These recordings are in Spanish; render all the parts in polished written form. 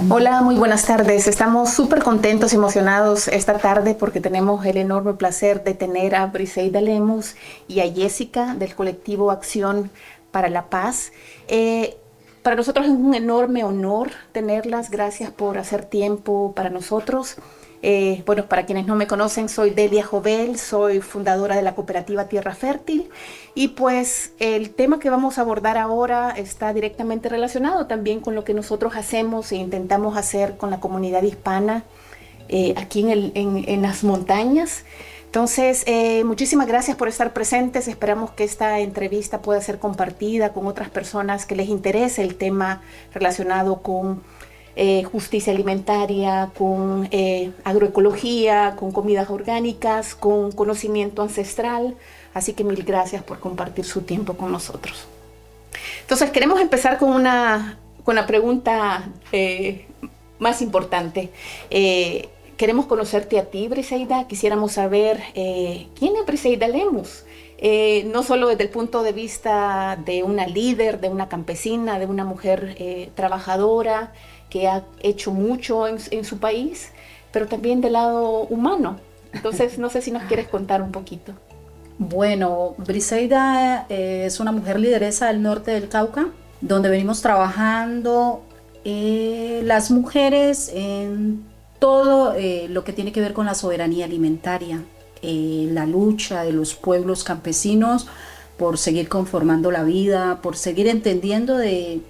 Hola, muy buenas tardes. Estamos súper contentos y emocionados esta tarde porque tenemos el enorme placer de tener a Briseida Lemus y a Jessica del colectivo Acción para la Paz. Para nosotros es un enorme honor tenerlas. Gracias por hacer tiempo para nosotros. Bueno, para quienes no me conocen, soy Delia Jovel, soy fundadora de la cooperativa Tierra Fértil y pues el tema que vamos a abordar ahora está directamente relacionado también con lo que nosotros hacemos e intentamos hacer con la comunidad hispana aquí en las montañas. Entonces, muchísimas gracias por estar presentes. Esperamos que esta entrevista pueda ser compartida con otras personas que les interese el tema relacionado con justicia alimentaria, con agroecología, con comidas orgánicas, con conocimiento ancestral. Así que mil gracias por compartir su tiempo con nosotros. Entonces queremos empezar con la pregunta más importante. Queremos conocerte a ti, Briseida. Quisiéramos saber quién es Briseida Lemus. No solo desde el punto de vista de una líder, de una campesina, de una mujer trabajadora, que ha hecho mucho en su país, pero también del lado humano. Entonces, no sé si nos quieres contar un poquito. Bueno, Briseida es una mujer lideresa del norte del Cauca, donde venimos trabajando las mujeres en todo lo que tiene que ver con la soberanía alimentaria, la lucha de los pueblos campesinos por seguir conformando la vida, por seguir entendiendo de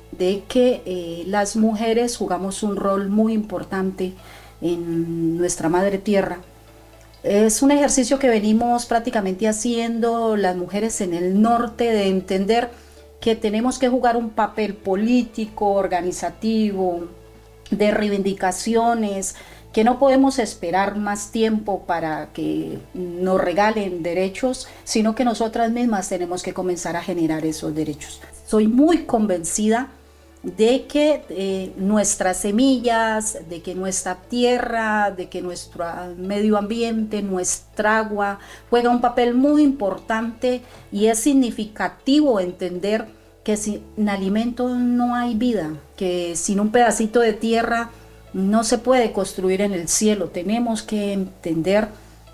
que las mujeres jugamos un rol muy importante en nuestra madre tierra. Es un ejercicio que venimos prácticamente haciendo las mujeres en el norte, de entender que tenemos que jugar un papel político, organizativo, de reivindicaciones, que no podemos esperar más tiempo para que nos regalen derechos, sino que nosotras mismas tenemos que comenzar a generar esos derechos. Soy muy convencida de que nuestras semillas, de que nuestra tierra, de que nuestro medio ambiente, nuestra agua, juega un papel muy importante, y es significativo entender que sin alimento no hay vida, que sin un pedacito de tierra no se puede construir en el cielo. Tenemos que entender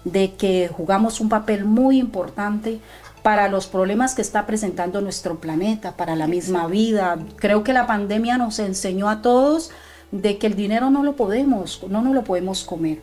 de que jugamos un papel muy importante para los problemas que está presentando nuestro planeta, para la misma vida. Creo que la pandemia nos enseñó a todos de que el dinero no nos lo podemos comer,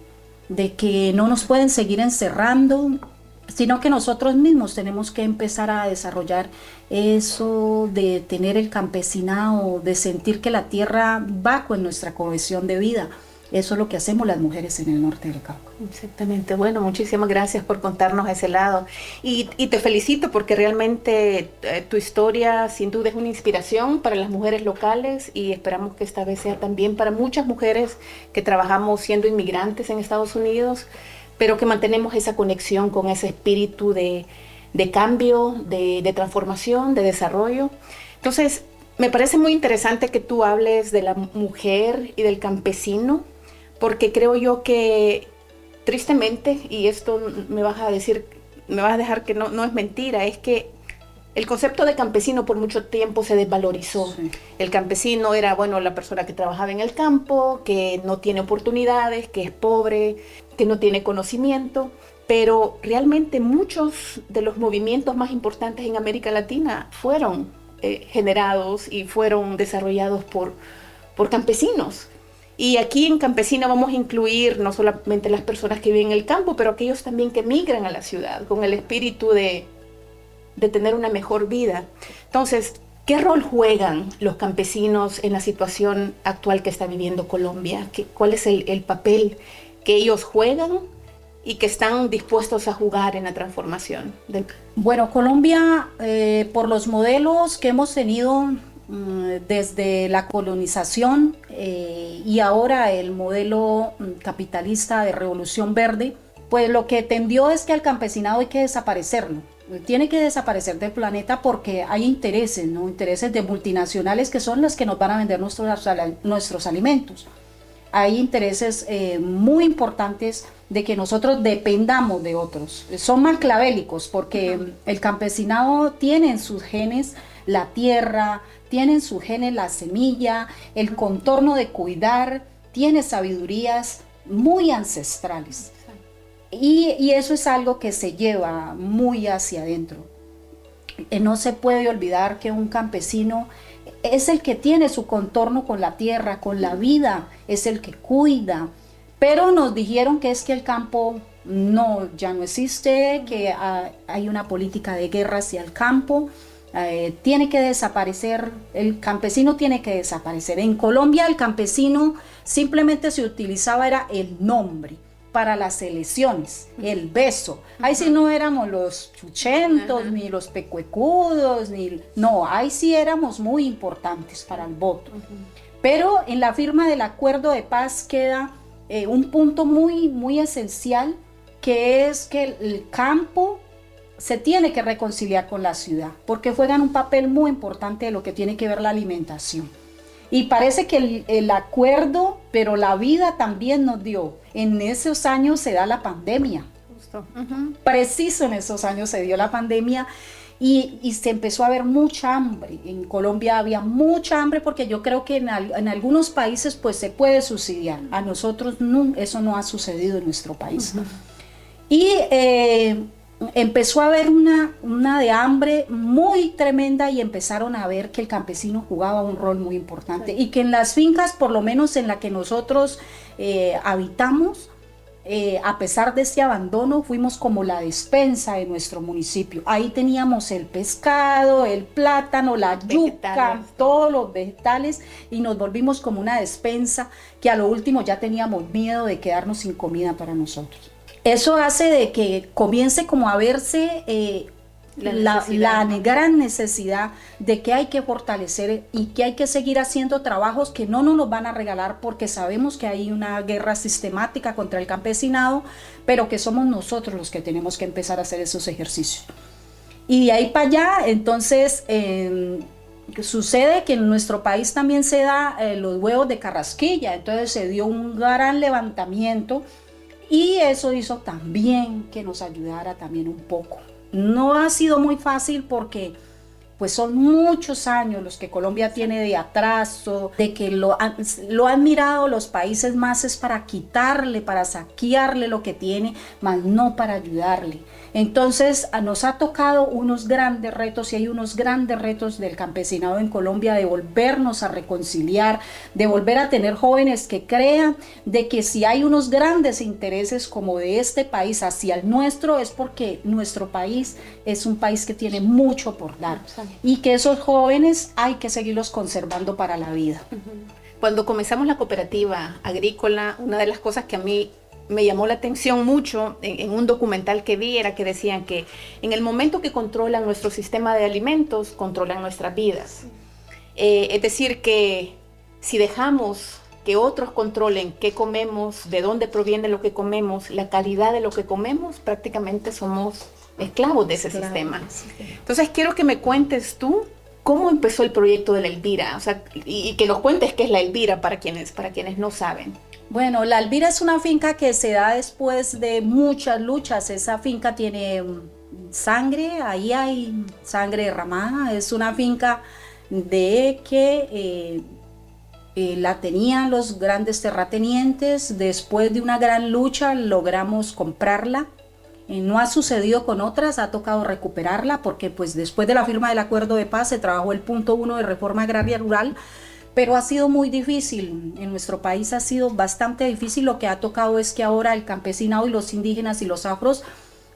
de que no nos pueden seguir encerrando, sino que nosotros mismos tenemos que empezar a desarrollar eso de tener el campesinado, de sentir que la tierra va con nuestra cohesión de vida. Eso es lo que hacemos las mujeres en el norte del Cauca. Exactamente. Bueno, muchísimas gracias por contarnos ese lado. Y te felicito porque realmente tu historia sin duda es una inspiración para las mujeres locales y esperamos que esta vez sea también para muchas mujeres que trabajamos siendo inmigrantes en Estados Unidos, pero que mantenemos esa conexión con ese espíritu de cambio, de transformación, de desarrollo. Entonces, me parece muy interesante que tú hables de la mujer y del campesino, porque creo yo que tristemente, y esto me vas a decir, me vas a dejar que no es mentira, es que el concepto de campesino por mucho tiempo se desvalorizó. Sí. El campesino era, bueno, la persona que trabajaba en el campo, que no tiene oportunidades, que es pobre, que no tiene conocimiento, pero realmente muchos de los movimientos más importantes en América Latina fueron generados y fueron desarrollados por campesinos. Y aquí en campesina vamos a incluir no solamente las personas que viven en el campo, pero aquellos también que migran a la ciudad con el espíritu de tener una mejor vida. Entonces, ¿qué rol juegan los campesinos en la situación actual que está viviendo Colombia? ¿Cuál es el papel que ellos juegan y que están dispuestos a jugar en la transformación? Bueno, Colombia, por los modelos que hemos tenido desde la colonización y ahora el modelo capitalista de Revolución Verde, pues lo que tendió es que al campesinado hay que desaparecerlo. Tiene que desaparecer del planeta porque hay intereses, ¿no? Intereses de multinacionales que son las que nos van a vender nuestros alimentos. Hay intereses muy importantes de que nosotros dependamos de otros. Son maquiavélicos porque el campesinado tiene en sus genes la tierra, tiene en su genes la semilla, el contorno de cuidar, tiene sabidurías muy ancestrales. Y eso es algo que se lleva muy hacia adentro. No se puede olvidar que un campesino es el que tiene su contorno con la tierra, con la vida, es el que cuida. Pero nos dijeron que es que el campo ya no existe, que hay una política de guerra hacia el campo, tiene que desaparecer, el campesino tiene que desaparecer. En Colombia el campesino simplemente se utilizaba era el nombre para las elecciones, el beso. Ahí sí no éramos los chuchentos, ni los pecuecudos, no, ahí sí éramos muy importantes para el voto. Pero en la firma del acuerdo de paz queda un punto muy, muy esencial, que es que el campo se tiene que reconciliar con la ciudad, porque juegan un papel muy importante de lo que tiene que ver la alimentación. Y parece que el acuerdo, pero la vida también nos dio. En esos años se da la pandemia. Justo. Preciso en esos años se dio la pandemia y se empezó a ver mucha hambre. En Colombia había mucha hambre porque yo creo que en algunos países pues se puede subsidiar. A nosotros no, eso no ha sucedido en nuestro país. Y empezó a haber una de hambre muy tremenda y empezaron a ver que el campesino jugaba un rol muy importante y que en las fincas, por lo menos en la que nosotros habitamos, a pesar de ese abandono, fuimos como la despensa de nuestro municipio. Ahí teníamos el pescado, el plátano, la yuca, todos los vegetales, y nos volvimos como una despensa que a lo último ya teníamos miedo de quedarnos sin comida para nosotros. Eso hace de que comience como a verse la gran necesidad de que hay que fortalecer y que hay que seguir haciendo trabajos que no nos los van a regalar, porque sabemos que hay una guerra sistemática contra el campesinado, pero que somos nosotros los que tenemos que empezar a hacer esos ejercicios. Y de ahí para allá, entonces, sucede que en nuestro país también se da los huevos de Carrasquilla, entonces se dio un gran levantamiento. Y eso hizo también que nos ayudara también un poco. No ha sido muy fácil porque pues son muchos años los que Colombia tiene de atraso, de que lo han mirado los países más es para quitarle, para saquearle lo que tiene, más no para ayudarle. Entonces nos ha tocado unos grandes retos y hay unos grandes retos del campesinado en Colombia de volvernos a reconciliar, de volver a tener jóvenes que crean de que si hay unos grandes intereses como de este país hacia el nuestro es porque nuestro país es un país que tiene mucho por dar y que esos jóvenes hay que seguirlos conservando para la vida. Cuando comenzamos la cooperativa agrícola, una de las cosas que a mí me llamó la atención mucho en un documental que vi era que decían que en el momento que controlan nuestro sistema de alimentos, controlan nuestras vidas. Es decir, que si dejamos que otros controlen qué comemos, de dónde proviene lo que comemos, la calidad de lo que comemos, prácticamente somos esclavos de ese sistema. Entonces quiero que me cuentes tú cómo empezó el proyecto de la Elvira, o sea, y que nos cuentes qué es la Elvira para quienes no saben. Bueno, la Elvira es una finca que se da después de muchas luchas. Esa finca tiene sangre, ahí hay sangre derramada. Es una finca de que la tenían los grandes terratenientes. Después de una gran lucha logramos comprarla. No ha sucedido con otras, ha tocado recuperarla porque pues después de la firma del acuerdo de paz se trabajó el punto 1 de reforma agraria rural, pero ha sido muy difícil, en nuestro país ha sido bastante difícil. Lo que ha tocado es que ahora el campesinado y los indígenas y los afros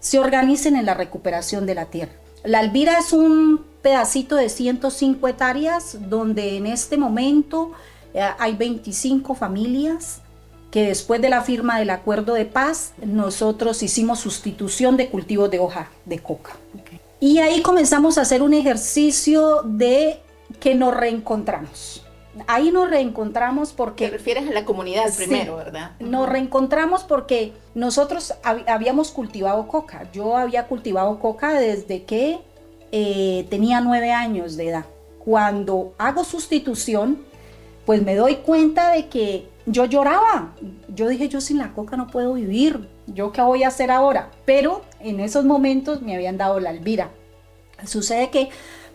se organicen en la recuperación de la tierra. La Elvira es un pedacito de 105 hectáreas donde en este momento hay 25 familias que después de la firma del acuerdo de paz nosotros hicimos sustitución de cultivos de hoja de coca. Y ahí comenzamos a hacer un ejercicio de que nos reencontramos. Ahí nos reencontramos porque... Te refieres a la comunidad primero, sí, ¿verdad? Nos reencontramos porque nosotros habíamos cultivado coca. Yo había cultivado coca desde que tenía 9 años de edad. Cuando hago sustitución, pues me doy cuenta de que yo lloraba. Yo dije, yo sin la coca no puedo vivir. ¿Yo qué voy a hacer ahora? Pero en esos momentos me habían dado la Elvira. Sucede que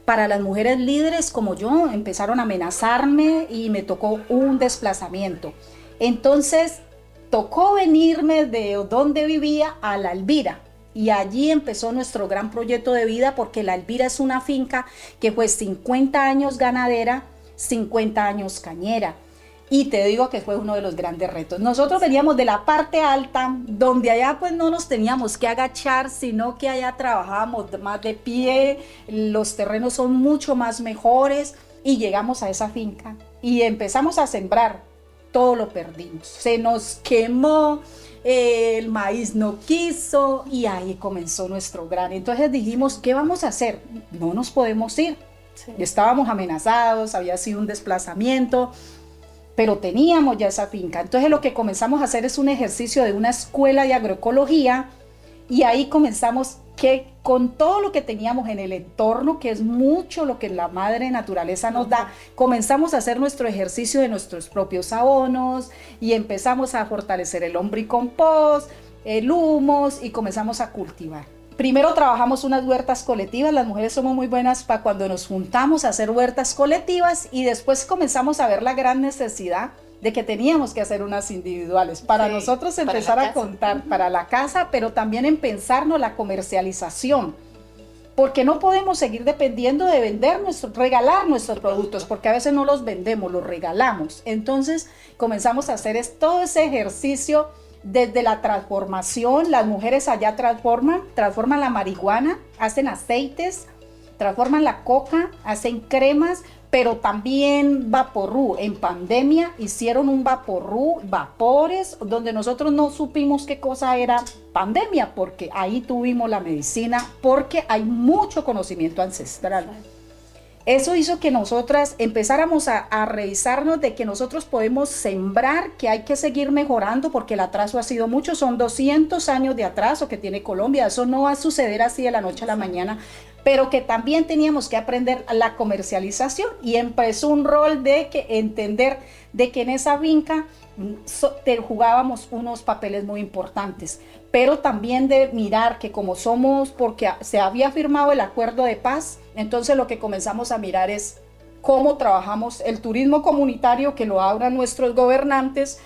para las mujeres líderes como yo, empezaron a amenazarme y me tocó un desplazamiento. Entonces, tocó venirme de donde vivía a La Elvira. Y allí empezó nuestro gran proyecto de vida, porque La Elvira es una finca que fue 50 años ganadera, 50 años cañera. Y te digo que fue uno de los grandes retos. Nosotros veníamos de la parte alta, donde allá pues no nos teníamos que agachar, sino que allá trabajábamos más de pie, los terrenos son mucho más mejores, y llegamos a esa finca y empezamos a sembrar. Todo lo perdimos, se nos quemó, el maíz no quiso, y ahí comenzó nuestro gran. Entonces dijimos, ¿qué vamos a hacer? No nos podemos ir. Sí. Estábamos amenazados, había sido un desplazamiento, pero teníamos ya esa finca. Entonces lo que comenzamos a hacer es un ejercicio de una escuela de agroecología, y ahí comenzamos que con todo lo que teníamos en el entorno, que es mucho lo que la madre naturaleza nos da, comenzamos a hacer nuestro ejercicio de nuestros propios abonos, y empezamos a fortalecer el lombricompost, el humus, y comenzamos a cultivar. Primero trabajamos unas huertas colectivas, las mujeres somos muy buenas para cuando nos juntamos a hacer huertas colectivas, y después comenzamos a ver la gran necesidad de que teníamos que hacer unas individuales para nosotros empezar a contar para la casa, pero también en pensarnos la comercialización, porque no podemos seguir dependiendo de regalar nuestros productos, porque a veces no los vendemos, los regalamos. Entonces comenzamos a hacer todo ese ejercicio desde la transformación. Las mujeres allá transforman la marihuana, hacen aceites, transforman la coca, hacen cremas, pero también vaporru. En pandemia hicieron un vaporru, vapores, donde nosotros no supimos qué cosa era pandemia, porque ahí tuvimos la medicina, porque hay mucho conocimiento ancestral. Eso hizo que nosotras empezáramos a revisarnos de que nosotros podemos sembrar, que hay que seguir mejorando, porque el atraso ha sido mucho, son 200 años de atraso que tiene Colombia, eso no va a suceder así de la noche a la mañana, pero que también teníamos que aprender la comercialización, y empezó un rol de entender de que en esa finca jugábamos unos papeles muy importantes, pero también de mirar que como somos, porque se había firmado el acuerdo de paz, entonces lo que comenzamos a mirar es cómo trabajamos el turismo comunitario, que lo abran nuestros gobernantes,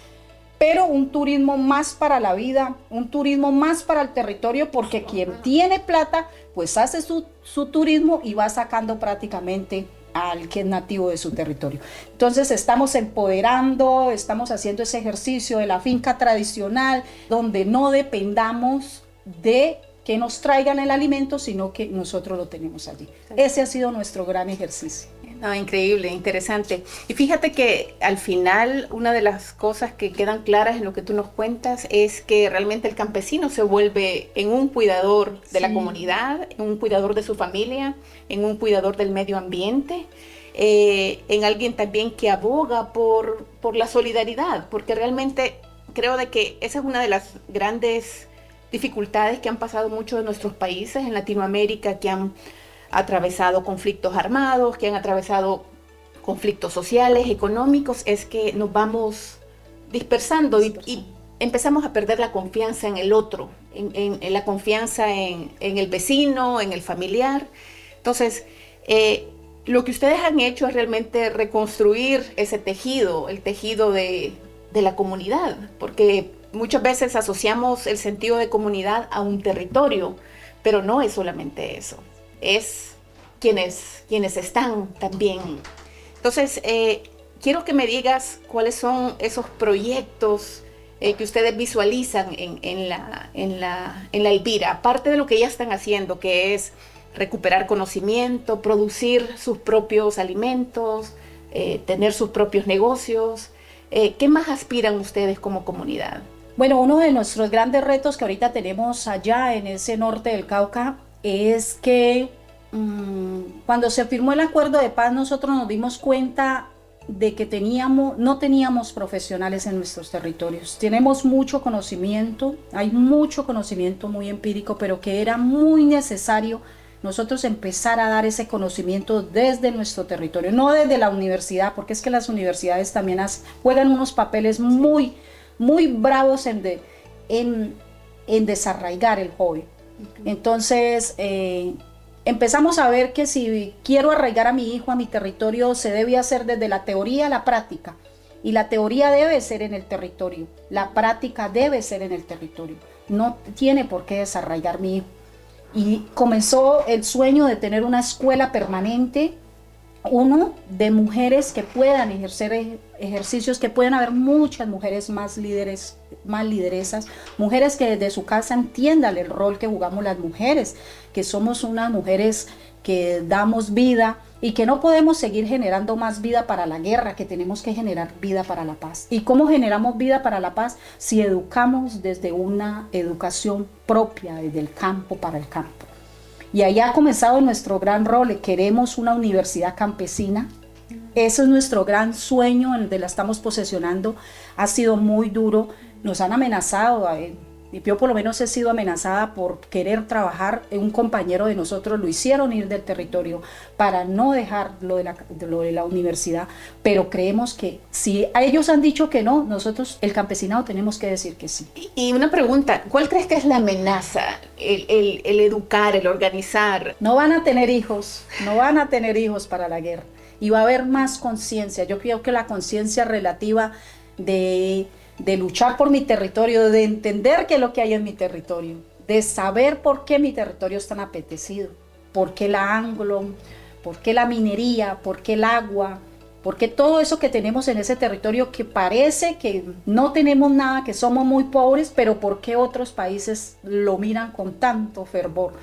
pero un turismo más para la vida, un turismo más para el territorio, porque quien tiene plata, pues hace su turismo y va sacando prácticamente al que es nativo de su territorio. Entonces estamos empoderando, estamos haciendo ese ejercicio de la finca tradicional, donde no dependamos de que nos traigan el alimento, sino que nosotros lo tenemos allí. Ese ha sido nuestro gran ejercicio. No, increíble, interesante. Y fíjate que al final una de las cosas que quedan claras en lo que tú nos cuentas es que realmente el campesino se vuelve en un cuidador de la comunidad, en un cuidador de su familia, en un cuidador del medio ambiente, en alguien también que aboga por la solidaridad, porque realmente creo de que esa es una de las grandes dificultades que han pasado muchos de nuestros países en Latinoamérica, que han atravesado conflictos armados, que han atravesado conflictos sociales, económicos, es que nos vamos dispersando y empezamos a perder la confianza en el otro, en la confianza en el vecino, en el familiar. Entonces, lo que ustedes han hecho es realmente reconstruir ese tejido, el tejido de la comunidad, porque muchas veces asociamos el sentido de comunidad a un territorio, pero no es solamente eso. Es quienes están también. Entonces, quiero que me digas cuáles son esos proyectos que ustedes visualizan en la Elvira, aparte de lo que ya están haciendo, que es recuperar conocimiento, producir sus propios alimentos, tener sus propios negocios. ¿Qué más aspiran ustedes como comunidad? Bueno, uno de nuestros grandes retos que ahorita tenemos allá en ese norte del Cauca es que cuando se firmó el acuerdo de paz, nosotros nos dimos cuenta de que no teníamos profesionales en nuestros territorios. Tenemos mucho conocimiento, hay mucho conocimiento muy empírico, pero que era muy necesario nosotros empezar a dar ese conocimiento desde nuestro territorio, no desde la universidad, porque es que las universidades también juegan unos papeles muy, muy bravos en desarraigar el hobby. Entonces, empezamos a ver que si quiero arraigar a mi hijo a mi territorio, se debe hacer desde la teoría a la práctica. Y la teoría debe ser en el territorio, la práctica debe ser en el territorio. No tiene por qué desarraigar mi hijo. Y comenzó el sueño de tener una escuela permanente, uno, de mujeres que puedan ejercer ejercicios, que puedan haber muchas mujeres más líderes, más lideresas, mujeres que desde su casa entiendan el rol que jugamos las mujeres, que somos unas mujeres que damos vida y que no podemos seguir generando más vida para la guerra, que tenemos que generar vida para la paz. ¿Y cómo generamos vida para la paz? Si educamos desde una educación propia, desde el campo para el campo. Y ahí ha comenzado nuestro gran rol. Queremos una universidad campesina. Ese es nuestro gran sueño, en el que la estamos posesionando. Ha sido muy duro. Nos han amenazado. Y yo por lo menos he sido amenazada por querer trabajar. Un compañero de nosotros lo hicieron ir del territorio para no dejar lo de la universidad. Pero creemos que si a ellos han dicho que no, nosotros, el campesinado, tenemos que decir que sí. Y una pregunta, ¿cuál crees que es la amenaza? El educar, el organizar. No van a tener hijos, no van a tener hijos para la guerra. Y va a haber más conciencia. Yo creo que la conciencia relativa de luchar por mi territorio, de entender qué es lo que hay en mi territorio, de saber por qué mi territorio es tan apetecido, por qué la anglo, por qué la minería, por qué el agua, por qué todo eso que tenemos en ese territorio que parece que no tenemos nada, que somos muy pobres, pero por qué otros países lo miran con tanto fervor.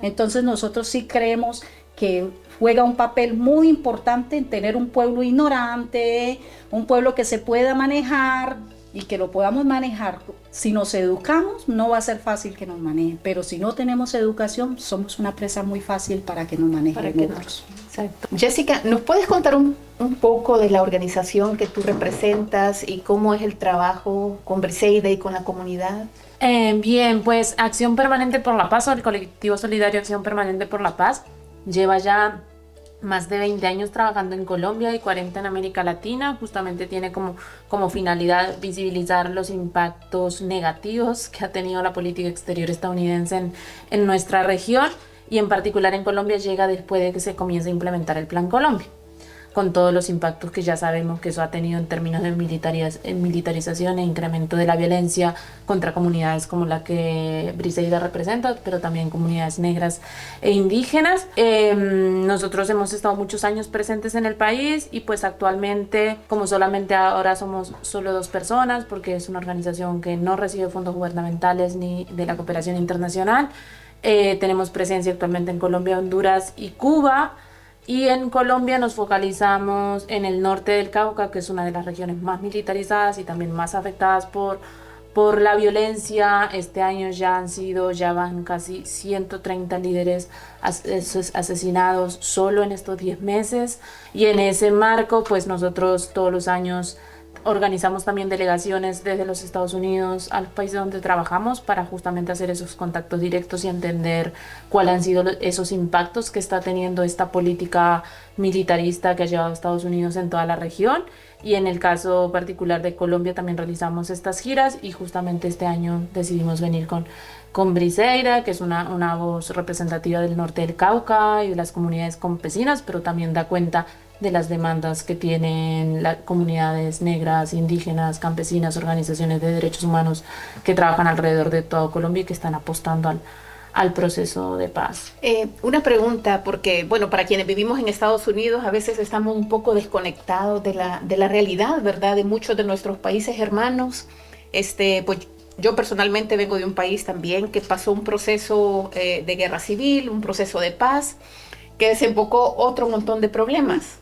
Entonces nosotros sí creemos que juega un papel muy importante en tener un pueblo ignorante, un pueblo que se pueda manejar, y que lo podamos manejar. Si nos educamos, no va a ser fácil que nos manejen, pero si no tenemos educación, somos una presa muy fácil para que nos manejen otros. Exacto. Jessica, ¿nos puedes contar un poco de la organización que tú representas y cómo es el trabajo con Briseida y con la comunidad? Bien, pues Acción Permanente por la Paz, o el colectivo solidario Acción Permanente por la Paz, lleva ya más de 20 años trabajando en Colombia y 40 en América Latina. Justamente tiene como finalidad visibilizar los impactos negativos que ha tenido la política exterior estadounidense en nuestra región, y en particular en Colombia llega después de que se comience a implementar el Plan Colombia, con todos los impactos que ya sabemos que eso ha tenido en términos de militarización e incremento de la violencia contra comunidades como la que Briseida representa, pero también comunidades negras e indígenas. Nosotros hemos estado muchos años presentes en el país y pues actualmente, como solamente ahora somos solo 2 personas, porque es una organización que no recibe fondos gubernamentales ni de la cooperación internacional, tenemos presencia actualmente en Colombia, Honduras y Cuba. Y en Colombia nos focalizamos en el norte del Cauca, que es una de las regiones más militarizadas y también más afectadas por la violencia. Este año ya van casi 130 líderes asesinados solo en estos 10 meses. Y en ese marco, pues nosotros todos los años organizamos también delegaciones desde los Estados Unidos a los países donde trabajamos para justamente hacer esos contactos directos y entender cuáles han sido esos impactos que está teniendo esta política militarista que ha llevado a Estados Unidos en toda la región. Y en el caso particular de Colombia también realizamos estas giras, y justamente este año decidimos venir con Briseida, que es una voz representativa del norte del Cauca y de las comunidades campesinas, pero también da cuenta de las demandas que tienen las comunidades negras, indígenas, campesinas, organizaciones de derechos humanos que trabajan alrededor de todo Colombia y que están apostando al proceso de paz. Una pregunta, porque bueno, para quienes vivimos en Estados Unidos a veces estamos un poco desconectados de la realidad, ¿verdad? De muchos de nuestros países hermanos. Pues yo personalmente vengo de un país también que pasó un proceso de guerra civil, un proceso de paz, que desembocó otro montón de problemas.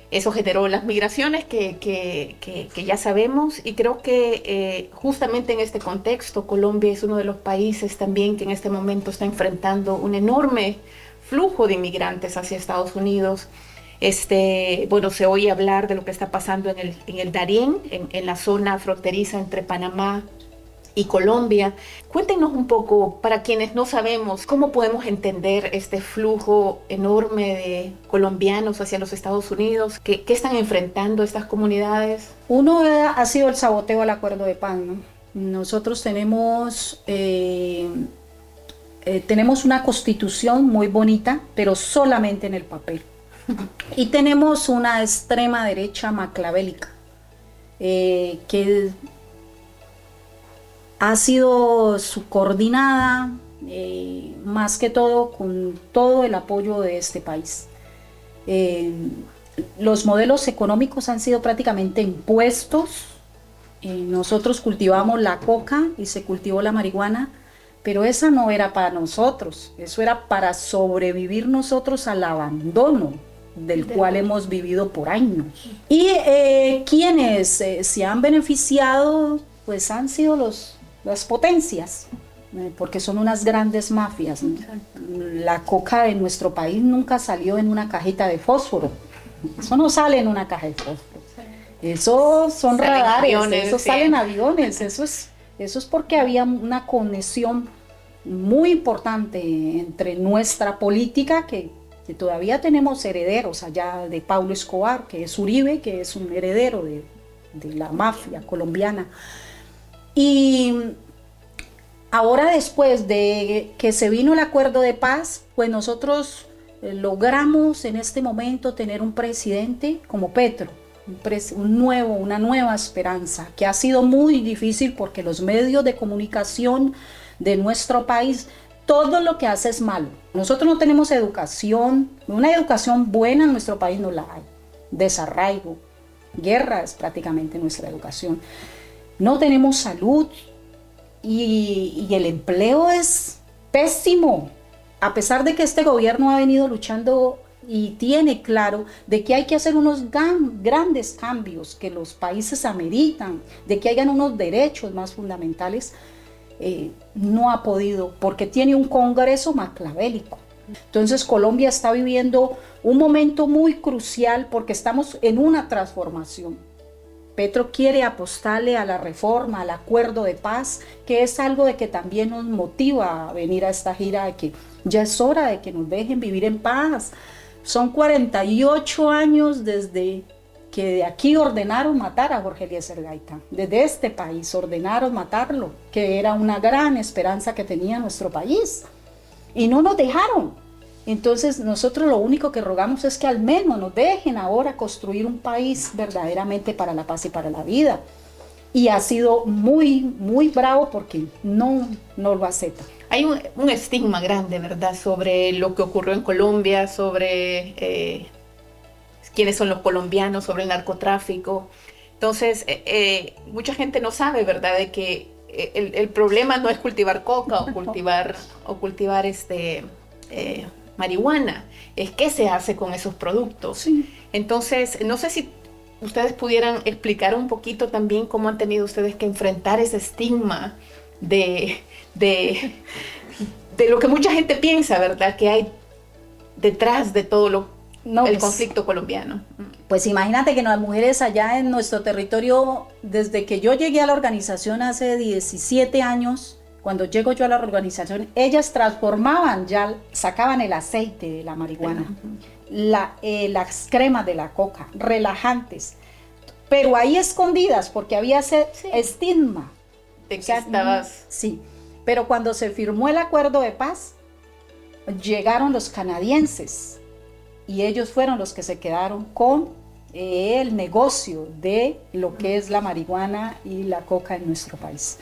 Eso generó las migraciones que ya sabemos, y creo que justamente en este contexto Colombia es uno de los países también que en este momento está enfrentando un enorme flujo de inmigrantes hacia Estados Unidos. Bueno, se oye hablar de lo que está pasando en el Darién, en la zona fronteriza entre Panamá y Colombia. Cuéntenos un poco, para quienes no sabemos, cómo podemos entender este flujo enorme de colombianos hacia los Estados Unidos. ¿Qué están enfrentando estas comunidades? Uno ha sido el saboteo al acuerdo de paz, ¿no? Nosotros tenemos tenemos una constitución muy bonita, pero solamente en el papel. Y tenemos una extrema derecha maquiavélica, que ha sido subordinada más que todo con todo el apoyo de este país. Los modelos económicos han sido prácticamente impuestos. Nosotros cultivamos la coca y se cultivó la marihuana, pero esa no era para nosotros, eso era para sobrevivir nosotros al abandono del cual hemos vivido por años. Y quienes se han beneficiado, pues han sido las potencias, porque son unas grandes mafias. La coca de nuestro país nunca salió en una cajita de fósforo, eso no sale en una caja de fósforo. Eso son radares, aviones, eso salen aviones, eso es porque había una conexión muy importante entre nuestra política, que todavía tenemos herederos allá de Pablo Escobar, que es Uribe, que es un heredero de la mafia colombiana. Y ahora, después de que se vino el acuerdo de paz, pues nosotros logramos en este momento tener un presidente como Petro, una nueva esperanza, que ha sido muy difícil porque los medios de comunicación de nuestro país, todo lo que hace es malo. Nosotros no tenemos educación, una educación buena en nuestro país no la hay. Desarraigo, guerra es prácticamente nuestra educación. No tenemos salud y el empleo es pésimo. A pesar de que este gobierno ha venido luchando y tiene claro de que hay que hacer unos grandes cambios que los países ameritan, de que hayan unos derechos más fundamentales, no ha podido, porque tiene un Congreso maquiavélico. Entonces Colombia está viviendo un momento muy crucial porque estamos en una transformación. Petro quiere apostarle a la reforma, al acuerdo de paz, que es algo de que también nos motiva a venir a esta gira, de que ya es hora de que nos dejen vivir en paz. Son 48 años desde que de aquí ordenaron matar a Jorge Eliezer Gaitán. Desde este país ordenaron matarlo, que era una gran esperanza que tenía nuestro país. Y no nos dejaron. Entonces nosotros lo único que rogamos es que al menos nos dejen ahora construir un país verdaderamente para la paz y para la vida. Y ha sido muy, muy bravo porque no lo acepta. Hay un estigma grande, ¿verdad?, sobre lo que ocurrió en Colombia, sobre quiénes son los colombianos, sobre el narcotráfico. Entonces, mucha gente no sabe, ¿verdad?, de que el problema no es cultivar coca o cultivar marihuana, es qué se hace con esos productos. Sí. Entonces, no sé si ustedes pudieran explicar un poquito también cómo han tenido ustedes que enfrentar ese estigma de lo que mucha gente piensa, ¿verdad?, que hay detrás de todo el conflicto colombiano. Pues imagínate que las mujeres allá en nuestro territorio, desde que yo llegué a la organización hace 17 años, cuando llego yo a la organización, ellas transformaban, ya sacaban el aceite de la marihuana, las cremas de la coca, relajantes, pero ahí escondidas porque había ese estigma. De que estabas... Sí, pero cuando se firmó el acuerdo de paz, llegaron los canadienses y ellos fueron los que se quedaron con el negocio de lo que es la marihuana y la coca en nuestro país.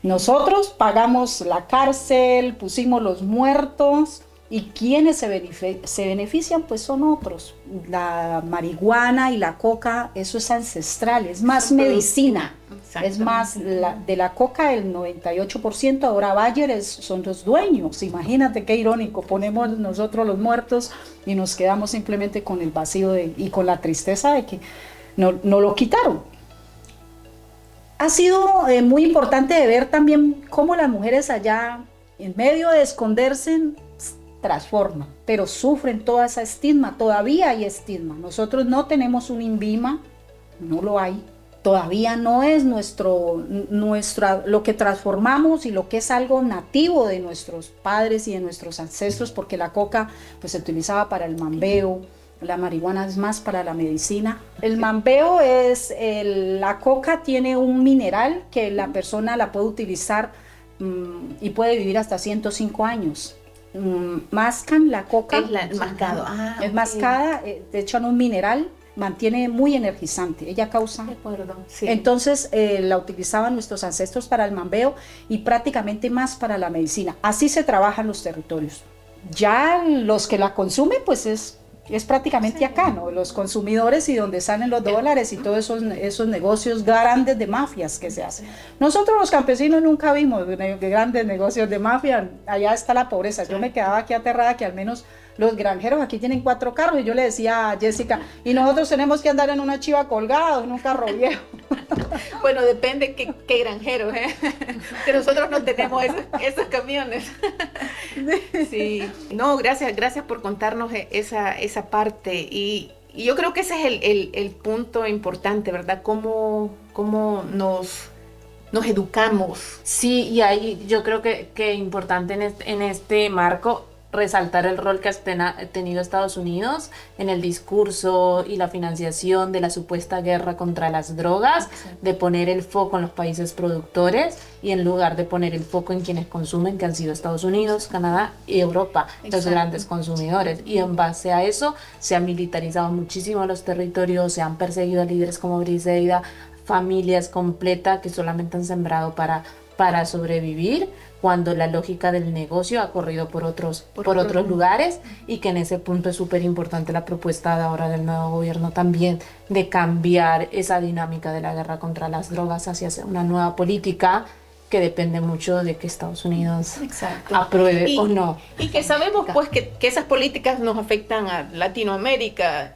Nosotros pagamos la cárcel, pusimos los muertos, y quienes se benefician pues son otros. La marihuana y la coca, eso es ancestral, es más medicina. Es más, de la coca el 98%, ahora Bayer son los dueños. Imagínate qué irónico, ponemos nosotros los muertos y nos quedamos simplemente con el vacío y con la tristeza de que no lo quitaron. Ha sido muy importante de ver también cómo las mujeres allá, en medio de esconderse, transforman, pero sufren toda esa estigma, todavía hay estigma. Nosotros no tenemos un INVIMA, no lo hay, todavía no es lo que transformamos y lo que es algo nativo de nuestros padres y de nuestros ancestros, porque la coca pues se utilizaba para el mambeo, la marihuana es más para la medicina. El mambeo la coca tiene un mineral que la persona la puede utilizar y puede vivir hasta 105 años. Mascan la coca. Es el mascado. Es mascada, te echan un mineral, mantiene muy energizante, ella causa. De acuerdo, sí. Entonces la utilizaban nuestros ancestros para el mambeo y prácticamente más para la medicina. Así se trabajan los territorios. Ya los que la consumen, pues es prácticamente acá, ¿no? Los consumidores y donde salen los dólares y todos esos negocios grandes de mafias que se hacen. Nosotros los campesinos nunca vimos grandes negocios de mafia, allá está la pobreza. Yo me quedaba aquí aterrada que al menos los granjeros aquí tienen 4 carros y yo le decía a Jessica, y nosotros tenemos que andar en una chiva colgados, en un carro viejo. Bueno, depende qué granjero, que nosotros no tenemos esos camiones. Sí, no, gracias por contarnos esa parte y yo creo que ese es el punto importante, ¿verdad? Cómo nos educamos. Sí, y ahí yo creo que importante en este marco resaltar el rol que ha tenido Estados Unidos en el discurso y la financiación de la supuesta guerra contra las drogas, de poner el foco en los países productores y en lugar de poner el foco en quienes consumen, que han sido Estados Unidos, Canadá y Europa, los grandes consumidores. Y en base a eso se han militarizado muchísimo los territorios, se han perseguido a líderes como Briseida, familias completas que solamente han sembrado para sobrevivir, cuando la lógica del negocio ha corrido por otros lugares, y que en ese punto es súper importante la propuesta de ahora del nuevo gobierno también de cambiar esa dinámica de la guerra contra las drogas hacia una nueva política que depende mucho de que Estados Unidos apruebe o no. Y que sabemos pues que esas políticas nos afectan a Latinoamérica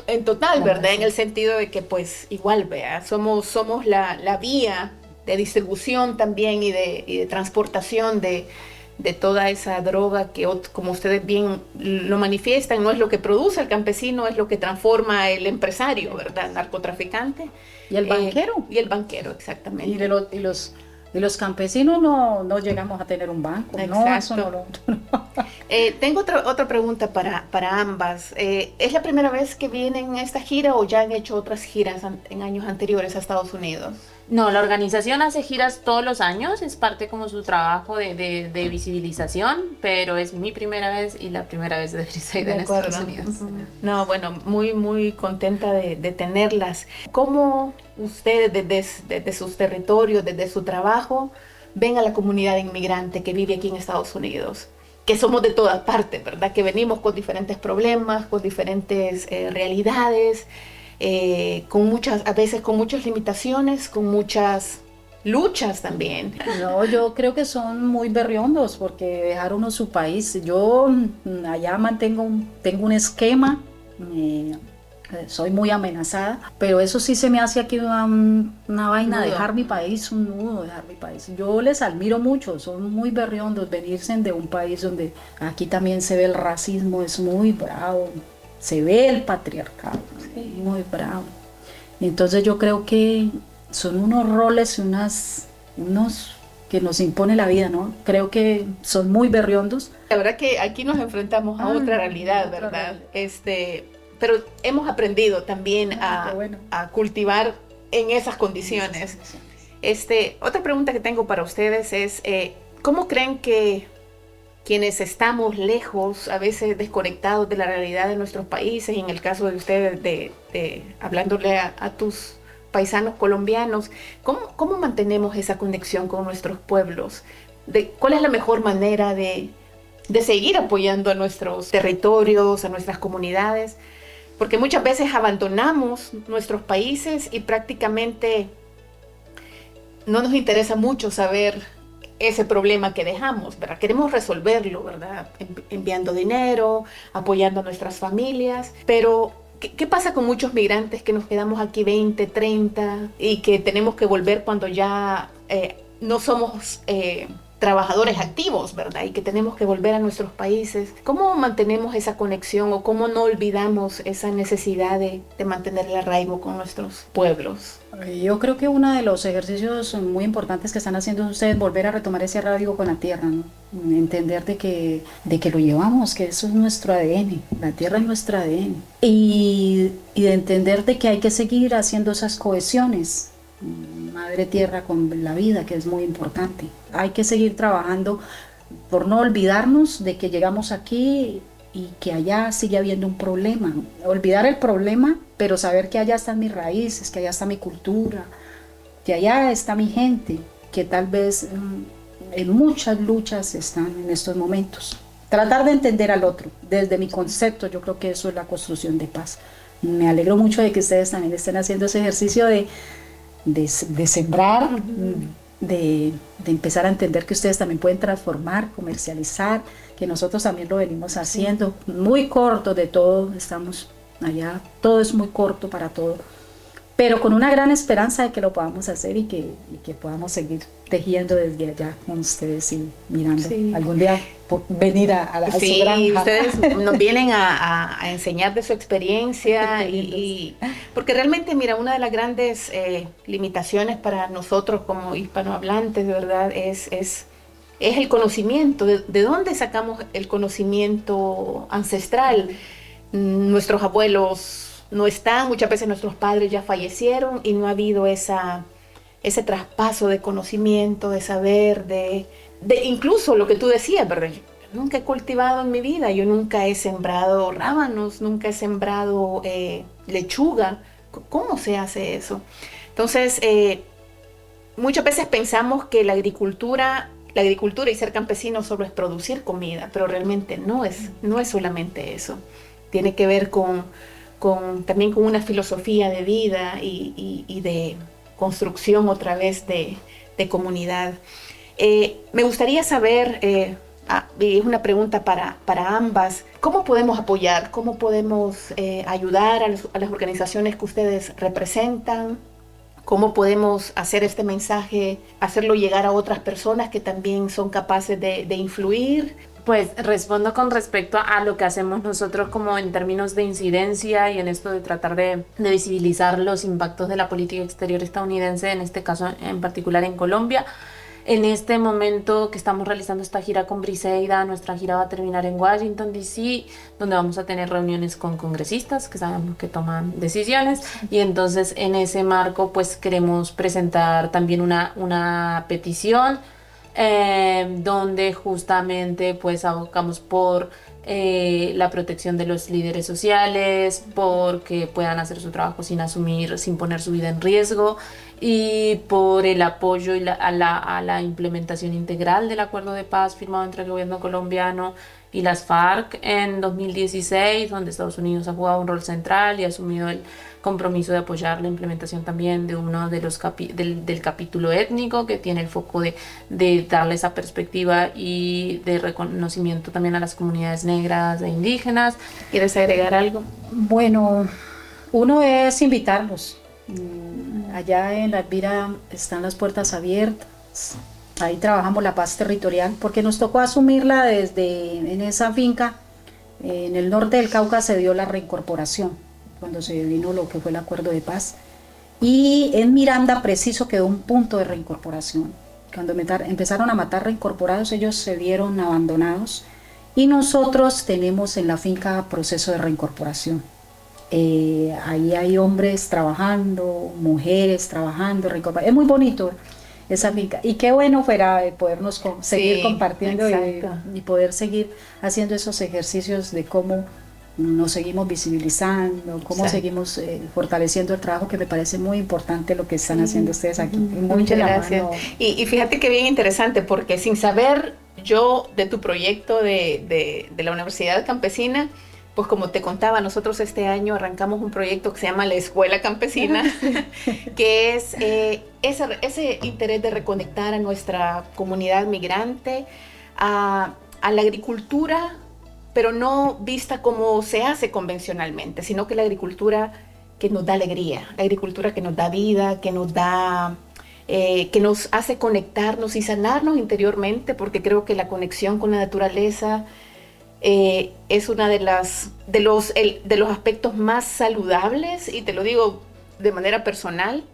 en total, ¿verdad? En el sentido de que pues igual, vea, somos la vía de distribución también y de transportación de toda esa droga que, como ustedes bien lo manifiestan, no es lo que produce el campesino, es lo que transforma el empresario, ¿verdad? El narcotraficante. Y el banquero. Y el banquero, exactamente. Y los campesinos no llegamos a tener un banco. Exacto. No, eso no. Tengo otra pregunta para ambas. ¿Es la primera vez que vienen a esta gira o ya han hecho otras giras en años anteriores a Estados Unidos? No, la organización hace giras todos los años, es parte como su trabajo de visibilización, pero es mi primera vez y la primera vez de Briseida en Estados Unidos. No, bueno, muy, muy contenta de tenerlas. ¿Cómo ustedes desde sus territorios, desde su trabajo, ven a la comunidad inmigrante que vive aquí en Estados Unidos? Que somos de todas partes, ¿verdad? Que venimos con diferentes problemas, con diferentes realidades, a veces con muchas limitaciones, con muchas luchas también. No, yo creo que son muy berriondos porque dejaron su país. Yo allá tengo un esquema, soy muy amenazada, pero eso sí se me hace aquí una vaina, dejar mi país, un nudo, dejar mi país. Yo les admiro mucho, son muy berriondos, venirse de un país donde aquí también se ve el racismo, es muy bravo, se ve el patriarcado, sí, muy bravo. Entonces yo creo que son unos roles, unos que nos impone la vida, ¿no? Creo que son muy berriondos. La verdad que aquí nos enfrentamos a otra realidad, ¿verdad? Pero hemos aprendido también a cultivar en esas condiciones. Otra pregunta que tengo para ustedes es, ¿cómo creen que quienes estamos lejos, a veces desconectados de la realidad de nuestros países, y en el caso de ustedes, hablándole a tus paisanos colombianos, ¿cómo mantenemos esa conexión con nuestros pueblos? ¿Cuál es la mejor manera de seguir apoyando a nuestros territorios, a nuestras comunidades? Porque muchas veces abandonamos nuestros países y prácticamente no nos interesa mucho saber ese problema que dejamos, ¿verdad? Queremos resolverlo, ¿verdad? Enviando dinero, apoyando a nuestras familias, pero ¿qué pasa con muchos migrantes que nos quedamos aquí 20, 30 y que tenemos que volver cuando ya no somos trabajadores activos, ¿verdad? Y que tenemos que volver a nuestros países? ¿Cómo mantenemos esa conexión o cómo no olvidamos esa necesidad de mantener el arraigo con nuestros pueblos? Yo creo que uno de los ejercicios muy importantes que están haciendo ustedes es volver a retomar ese arraigo con la tierra, ¿no? Entender de que lo llevamos, que eso es nuestro ADN, la tierra es nuestro ADN. Y de entender de que hay que seguir haciendo esas cohesiones. madre tierra con la vida, que es muy importante. Hay que seguir trabajando por no olvidarnos de que llegamos aquí y que allá sigue habiendo un problema. Olvidar el problema, pero saber que allá están mis raíces, que allá está mi cultura, que allá está mi gente, que tal vez en muchas luchas están en estos momentos. Tratar de entender al otro, desde mi concepto, yo creo que eso es la construcción de paz. Me alegro mucho de que ustedes también estén haciendo ese ejercicio de sembrar, de empezar a entender que ustedes también pueden transformar, comercializar, que nosotros también lo venimos haciendo, muy corto de todo, estamos allá, todo es muy corto para todo, pero con una gran esperanza de que lo podamos hacer y que podamos seguir tejiendo desde allá con ustedes y mirando algún día venir a su granja. Ustedes nos vienen a enseñar de su experiencia y porque realmente, mira, una de las grandes limitaciones para nosotros como hispanohablantes, de verdad, es el conocimiento. ¿De dónde sacamos el conocimiento ancestral? Nuestros abuelos no están, muchas veces nuestros padres ya fallecieron y no ha habido ese traspaso de conocimiento, de saber, de incluso lo que tú decías, ¿verdad? Yo nunca he cultivado en mi vida, yo nunca he sembrado rábanos, nunca he sembrado lechuga. ¿Cómo se hace eso? Entonces, muchas veces pensamos que la agricultura y ser campesino solo es producir comida, pero realmente no es solamente eso. Tiene que ver también con una filosofía de vida y de construcción otra vez de comunidad. Me gustaría saber, y es una pregunta para ambas, ¿cómo podemos apoyar, cómo podemos ayudar a las organizaciones que ustedes representan? ¿Cómo podemos hacer este mensaje, hacerlo llegar a otras personas que también son capaces de influir? Pues respondo con respecto a lo que hacemos nosotros como en términos de incidencia y en esto de tratar de visibilizar los impactos de la política exterior estadounidense, en este caso en particular en Colombia. En este momento que estamos realizando esta gira con Briseida, nuestra gira va a terminar en Washington, D.C., donde vamos a tener reuniones con congresistas que sabemos que toman decisiones, y entonces en ese marco pues queremos presentar también una petición donde justamente pues abocamos por la protección de los líderes sociales, porque puedan hacer su trabajo sin poner su vida en riesgo, y por el apoyo a la implementación integral del acuerdo de paz firmado entre el gobierno colombiano y las FARC en 2016, donde Estados Unidos ha jugado un rol central y ha asumido el compromiso de apoyar la implementación también de uno de los del capítulo étnico, que tiene el foco de darle esa perspectiva y de reconocimiento también a las comunidades negras e indígenas. ¿Quieres agregar algo? Bueno, uno es invitarlos. Allá en La Elvira están las puertas abiertas. Ahí trabajamos la paz territorial porque nos tocó asumirla en esa finca. En el norte del Cauca se dio la reincorporación cuando se vino lo que fue el acuerdo de paz, y en Miranda preciso quedó un punto de reincorporación. Cuando empezaron a matar reincorporados, ellos se vieron abandonados, y nosotros tenemos en la finca proceso de reincorporación. Ahí hay hombres trabajando, mujeres trabajando, es muy bonito esa finca, y qué bueno fuera podernos seguir compartiendo y poder seguir haciendo esos ejercicios de cómo nos seguimos visibilizando, cómo seguimos fortaleciendo el trabajo, que me parece muy importante lo que están haciendo ustedes aquí. Muchas gracias. Y fíjate que bien interesante, porque sin saber yo de tu proyecto de la Universidad Campesina, pues como te contaba, nosotros este año arrancamos un proyecto que se llama la Escuela Campesina, que es ese interés de reconectar a nuestra comunidad migrante a la agricultura, pero no vista como se hace convencionalmente, sino que la agricultura que nos da alegría, la agricultura que nos da vida, que nos hace conectarnos y sanarnos interiormente, porque creo que la conexión con la naturaleza es una de los aspectos más saludables, y te lo digo de manera personal,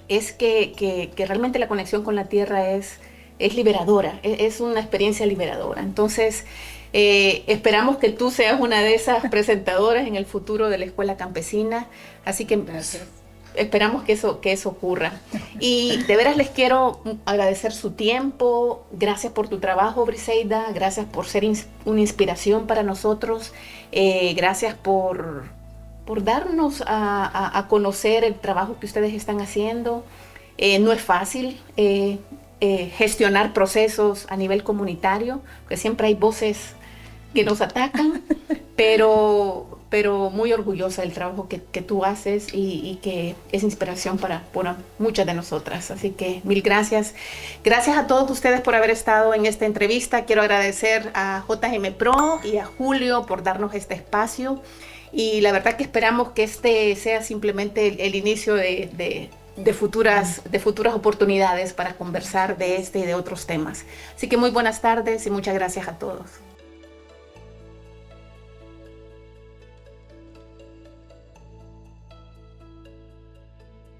es que realmente la conexión con la tierra es liberadora, es una experiencia liberadora. Entonces, esperamos que tú seas una de esas presentadoras en el futuro de la Escuela Campesina, así que gracias. esperamos que eso ocurra. Y de veras les quiero agradecer su tiempo. Gracias por tu trabajo, Briseida. Gracias por ser una inspiración para nosotros. Gracias por darnos a conocer el trabajo que ustedes están haciendo. No es fácil gestionar procesos a nivel comunitario, porque siempre hay voces que nos atacan, pero muy orgullosa del trabajo que tú haces y que es inspiración para muchas de nosotras. Así que mil gracias. Gracias a todos ustedes por haber estado en esta entrevista. Quiero agradecer a JM Pro y a Julio por darnos este espacio. Y la verdad que esperamos que este sea simplemente el inicio de futuras oportunidades para conversar de este y de otros temas. Así que muy buenas tardes y muchas gracias a todos.